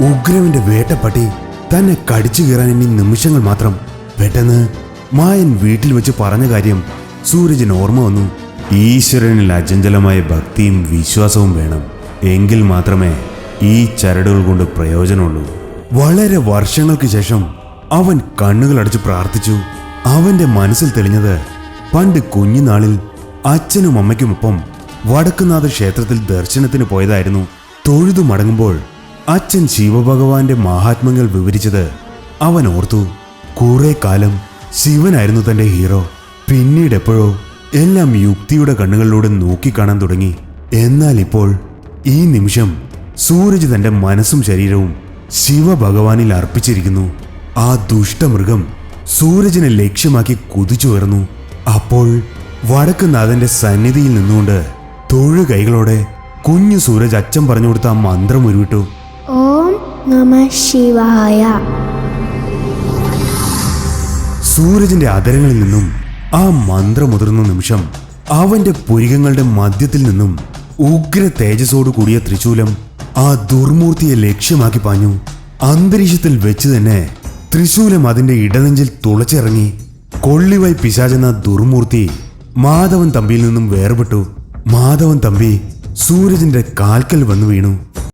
ഉഗ്രവന്റെ വേട്ടപ്പട്ടി തന്നെ കടിച്ചു കീറാൻ ഇനി നിമിഷങ്ങൾ മാത്രം. പെട്ടെന്ന് മായൻ വീട്ടിൽ വെച്ച് പറഞ്ഞ കാര്യം സൂരജിന് ഓർമ്മ വന്നു. ഈശ്വരനിൽ അചഞ്ചലമായ ഭക്തിയും വിശ്വാസവും വേണം. എങ്കിൽ മാത്രമേ ഈ ചരടുകൾ കൊണ്ട് പ്രയോജനമുള്ളൂ. വളരെ വർഷങ്ങൾക്ക് ശേഷം അവൻ കണ്ണുകളടച്ച് പ്രാർത്ഥിച്ചു. അവന്റെ മനസ്സിൽ തെളിഞ്ഞത് പണ്ട് കുഞ്ഞുനാളിൽ അച്ഛനും അമ്മയ്ക്കുമൊപ്പം വടക്കുന്നാഥ ക്ഷേത്രത്തിൽ ദർശനത്തിന് പോയതായിരുന്നു. തൊഴുതു മടങ്ങുമ്പോൾ അച്ഛൻ ശിവഭഗവാന്റെ മഹാത്മ്യങ്ങൾ വിവരിച്ചത് അവൻ ഓർത്തു. കുറെ കാലം ശിവനായിരുന്നു തന്റെ ഹീറോ. പിന്നീട് എപ്പോഴോ എല്ലാം യുക്തിയുടെ കണ്ണുകളിലൂടെ നോക്കിക്കാണാൻ തുടങ്ങി. എന്നാൽ ഇപ്പോൾ ഈ നിമിഷം സൂരജ് തന്റെ മനസ്സും ശരീരവും ശിവഭഗവാനിൽ അർപ്പിച്ചിരിക്കുന്നു. ആ ദുഷ്ടമൃഗം സൂരജിനെ ലക്ഷ്യമാക്കി കുതിച്ചുയർന്നു. അപ്പോൾ വടക്കുനാഥന്റെ സന്നിധിയിൽ നിന്നുകൊണ്ട് തൊഴുകൈകളോടെ കുഞ്ഞു സൂരജ് അച്ഛൻ പറഞ്ഞു കൊടുത്ത ആ മന്ത്രം ഉരുവിട്ടു. ഓം നമഃ ശിവായ. സൂരജിന്റെ അധരങ്ങളിൽ നിന്നും ആ മന്ത്രമുതിർന്ന നിമിഷം അവന്റെ പുരികങ്ങളുടെ മധ്യത്തിൽ നിന്നും ഉഗ്ര തേജസ്സോടു കൂടിയ ത്രിശൂലം ആ ദുർമൂർത്തിയെ ലക്ഷ്യമാക്കി പാഞ്ഞു. അന്തരീക്ഷത്തിൽ വെച്ച് തന്നെ ത്രിശൂലം അതിന്റെ ഇടനെഞ്ചിൽ തുളച്ചിറങ്ങി. കൊള്ളിവായ് പിശാചെന്ന ദുർമൂർത്തി മാധവൻ തമ്പിയിൽ നിന്നും വേർപെട്ടു. മാധവൻ തമ്പി സൂരജിന്റെ കാൽക്കൽ വന്നു വീണു.